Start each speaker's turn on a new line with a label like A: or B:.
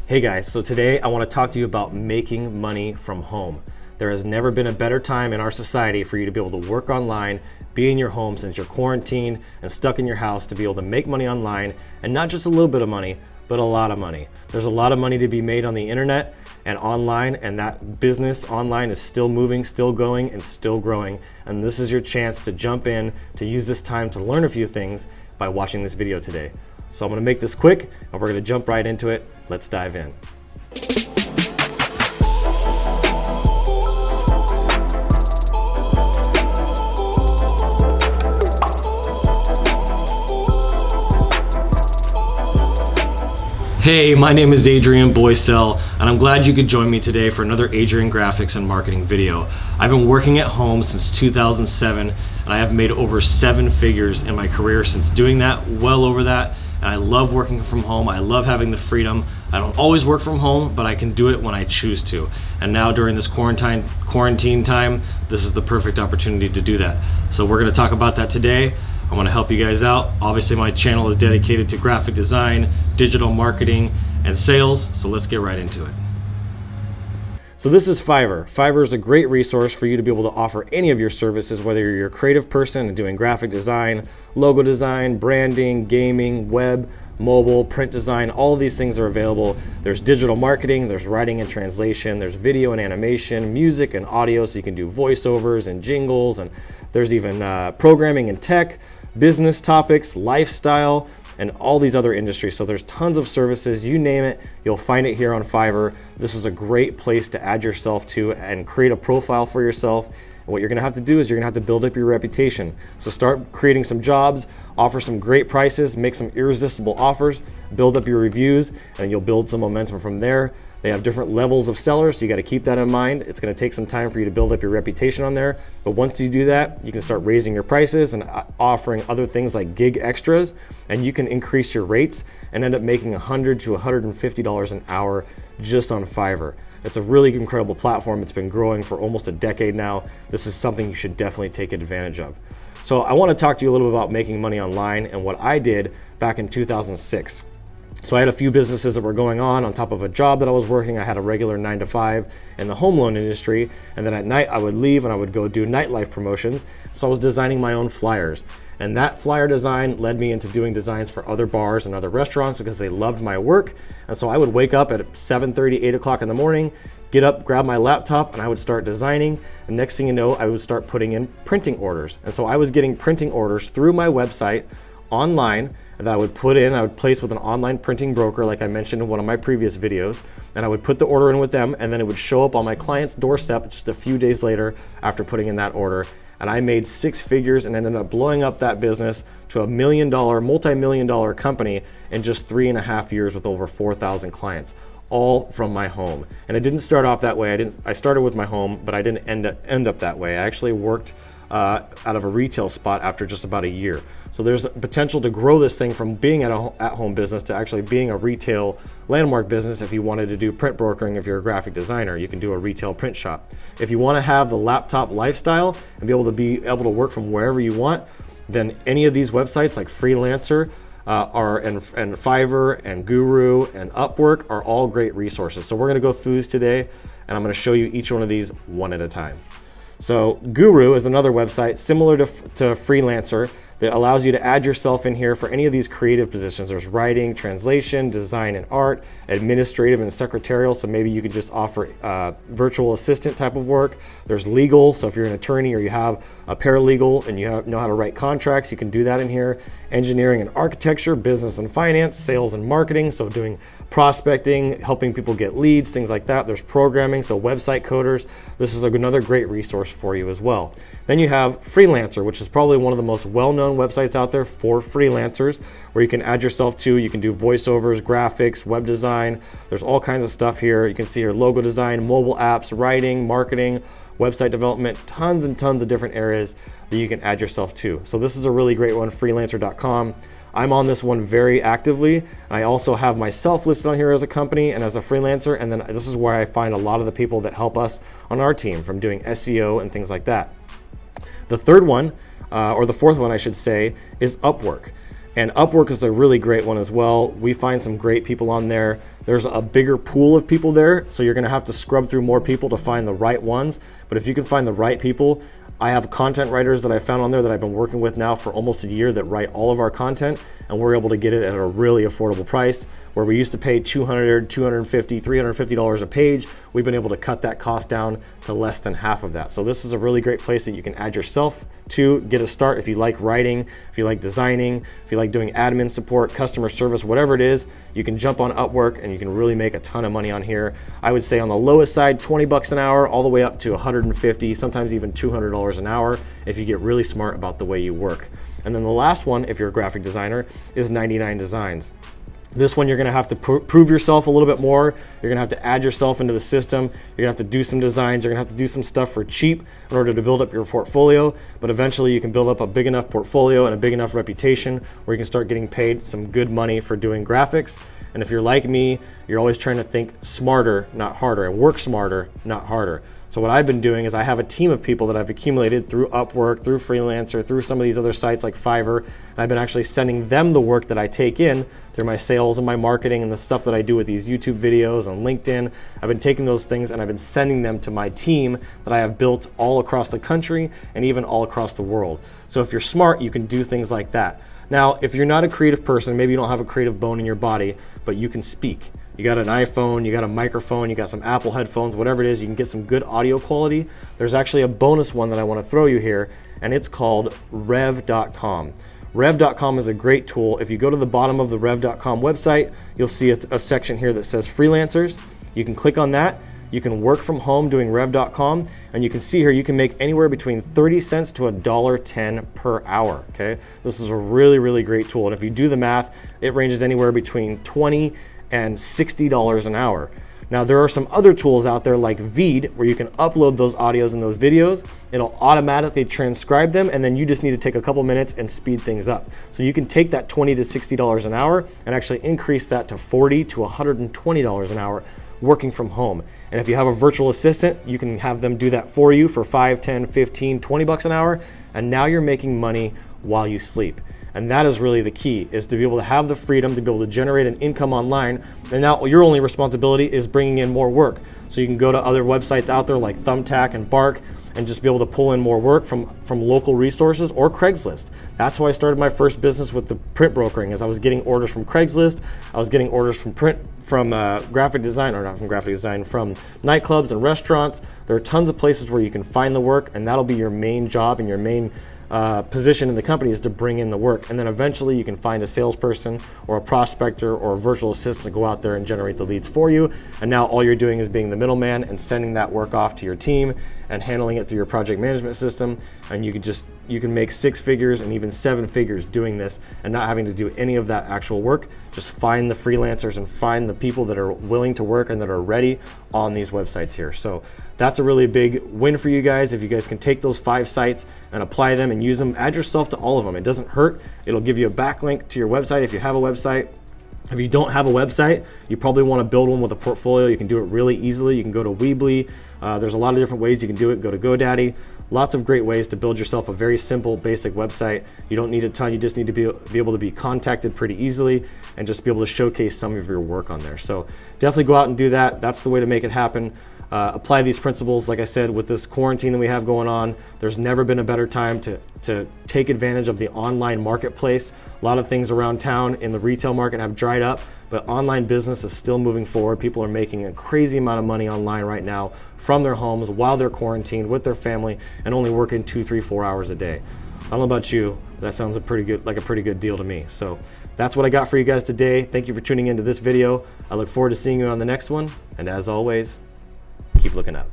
A: Hey guys, so today I want to talk to you about making money from home. There has never been a better time in our society for you to be able to work online, be in your home since you're quarantined and stuck in your house, to be able to make money online, and not just a little bit of money, but a lot of money. There's a lot of money to be made on the internet and online, and that business online is still moving, still going, and still growing. And this is your chance to jump in, to use this time to learn a few things by watching this video today. So I'm gonna make this quick and we're gonna jump right into it. Let's dive in. Hey, my name is Adrian Boycell, and I'm glad you could join me today for another Adrian Graphics and Marketing video. I've been working at home since 2007, and I have made over 7 figures in my career since doing that, well over that. And I love working from home. I love having the freedom. I don't always work from home, but I can do it when I choose to. And now during this quarantine time, this is the perfect opportunity to do that. So we're gonna talk about that today. I want to help you guys out. Obviously, my channel is dedicated to graphic design, digital marketing, and sales, so let's get right into it. So this is Fiverr. Fiverr is a great resource for you to be able to offer any of your services, whether you're a creative person and doing graphic design, logo design, branding, gaming, web, mobile, print design. All of these things are available. There's digital marketing, there's writing and translation, there's video and animation, music and audio, so you can do voiceovers and jingles, and there's even programming and tech, business topics, lifestyle, and all these other industries. So there's tons of services, you name it, you'll find it here on Fiverr. This is a great place to add yourself to and create a profile for yourself. And what you're gonna have to do is you're gonna have to build up your reputation. So start creating some jobs, offer some great prices, make some irresistible offers, build up your reviews, and you'll build some momentum from there. They have different levels of sellers, so you gotta keep that in mind. It's gonna take some time for you to build up your reputation on there, but once you do that, you can start raising your prices and offering other things like gig extras, and you can increase your rates and end up making $100 to $150 an hour just on Fiverr. It's a really incredible platform. It's been growing for almost a decade now. This is something you should definitely take advantage of. So I wanna talk to you a little bit about making money online and what I did back in 2006. So I had a few businesses that were going on top of a job that I was working. I had a regular 9 to 5 in the home loan industry. And then at night I would leave and I would go do nightlife promotions. So I was designing my own flyers. And that flyer design led me into doing designs for other bars and other restaurants because they loved my work. And so I would wake up at 7:30, 8 o'clock in the morning, get up, grab my laptop, and I would start designing. And next thing you know, I would start putting in printing orders. And so I was getting printing orders through my website online that I would place with an online printing broker, like I mentioned in one of my previous videos, and I would put the order in with them, and then it would show up on my client's doorstep just a few days later after putting in that order. And I made 6 figures and ended up blowing up that business to a multi-million dollar company in just 3.5 years with over 4,000 clients, all from my home. And it didn't start off that way. I started with my home, but I didn't end up that way. I actually worked out of a retail spot after just about a year. So there's potential to grow this thing from being at-home business to actually being a retail landmark business. If you wanted to do print brokering, if you're a graphic designer, you can do a retail print shop. If you want to have the laptop lifestyle and be able to work from wherever you want, then any of these websites like Freelancer and Fiverr and Guru and Upwork are all great resources. So we're going to go through these today, and I'm going to show you each one of these one at a time. So Guru is another website similar to Freelancer that allows you to add yourself in here for any of these creative positions. There's writing, translation, design and art, administrative and secretarial. So maybe you could just offer virtual assistant type of work. There's legal. So if you're an attorney or you have a paralegal and you know how to write contracts, you can do that in here. Engineering and architecture, business and finance, sales and marketing. So doing prospecting, helping people get leads, things like that. There's programming, so website coders. This is another great resource for you as well. Then you have Freelancer, which is probably one of the most well-known websites out there for freelancers, where you can add yourself to. You can do voiceovers, graphics, web design. There's all kinds of stuff here. You can see your logo design, mobile apps, writing, marketing, website development, tons and tons of different areas that you can add yourself to. So this is a really great one, freelancer.com. I'm on this one very actively. I also have myself listed on here as a company and as a freelancer, and then this is where I find a lot of the people that help us on our team from doing SEO and things like that. The third one, or the fourth one I should say, is Upwork. And Upwork is a really great one as well. We find some great people on there. There's a bigger pool of people there, so you're gonna have to scrub through more people to find the right ones. But if you can find the right people, I have content writers that I found on there that I've been working with now for almost a year that write all of our content, and we're able to get it at a really affordable price. Where we used to pay $200, $250, $350 a page, we've been able to cut that cost down to less than half of that. So this is a really great place that you can add yourself to get a start. If you like writing, if you like designing, if you like doing admin support, customer service, whatever it is, you can jump on Upwork and you can really make a ton of money on here. I would say on the lowest side, 20 bucks an hour, all the way up to 150, sometimes even $200 an hour if you get really smart about the way you work. And then the last one, if you're a graphic designer, is 99 Designs. This one, you're gonna have to prove yourself a little bit more. You're gonna have to add yourself into the system. You're gonna have to do some designs. You're gonna have to do some stuff for cheap in order to build up your portfolio. But eventually you can build up a big enough portfolio and a big enough reputation where you can start getting paid some good money for doing graphics. And if you're like me, you're always trying to think smarter, not harder, and work smarter, not harder. So what I've been doing is I have a team of people that I've accumulated through Upwork, through Freelancer, through some of these other sites like Fiverr, and I've been actually sending them the work that I take in through my sales and my marketing and the stuff that I do with these YouTube videos on LinkedIn. I've been taking those things and I've been sending them to my team that I have built all across the country and even all across the world. So if you're smart, you can do things like that. Now, if you're not a creative person, maybe you don't have a creative bone in your body, but you can speak. You got an iPhone, you got a microphone, you got some Apple headphones, whatever it is, you can get some good audio quality. There's actually a bonus one that I want to throw you here, and it's called Rev.com. Rev.com is a great tool. If you go to the bottom of the Rev.com website, you'll see a section here that says freelancers. You can click on that. You can work from home doing Rev.com, and you can see here you can make anywhere between 30 cents to $1.10 per hour, okay? This is a really, really great tool, and if you do the math, it ranges anywhere between $20 and $60 an hour. Now, there are some other tools out there like Veed where you can upload those audios and those videos. It'll automatically transcribe them, and then you just need to take a couple minutes and speed things up. So you can take that $20 to $60 an hour and actually increase that to $40 to $120 an hour working from home. And if you have a virtual assistant, you can have them do that for you for 5, 10, 15, 20 bucks an hour, and now you're making money while you sleep. And that is really the key, is to be able to have the freedom to be able to generate an income online. And now your only responsibility is bringing in more work. So you can go to other websites out there like Thumbtack and Bark and just be able to pull in more work from local resources or Craigslist. That's how I started my first business with the print brokering, as I was getting orders from Craigslist. I was getting orders from graphic design, or not from graphic design, from nightclubs and restaurants. There are tons of places where you can find the work, and that'll be your main job and your main position in the company is to bring in the work. And then eventually you can find a salesperson or a prospector or a virtual assistant to go out there and generate the leads for you. And now all you're doing is being the middleman and sending that work off to your team and handling it through your project management system. And you can make 6 figures and even 7 figures doing this and not having to do any of that actual work. Just find the freelancers and find the people that are willing to work and that are ready on these websites here. So that's a really big win for you guys. If you guys can take those 5 sites and apply them and use them, add yourself to all of them. It doesn't hurt. It'll give you a backlink to your website if you have a website. If you don't have a website, you probably want to build one with a portfolio. You can do it really easily. You can go to Weebly. There's a lot of different ways you can do it. Go to GoDaddy. Lots of great ways to build yourself a very simple, basic website. You don't need a ton. You just need to be able to be contacted pretty easily and just be able to showcase some of your work on there. So definitely go out and do that. That's the way to make it happen. Apply these principles, like I said, with this quarantine that we have going on. There's never been a better time to take advantage of the online marketplace. A lot of things around town in the retail market have dried up, but online business is still moving forward. People are making a crazy amount of money online right now from their homes while they're quarantined with their family and only working 2, 3, 4 hours a day. I don't know about you, that sounds like a pretty good deal to me. So that's what I got for you guys today. Thank you for tuning into this video. I look forward to seeing you on the next one. And as always, keep looking up.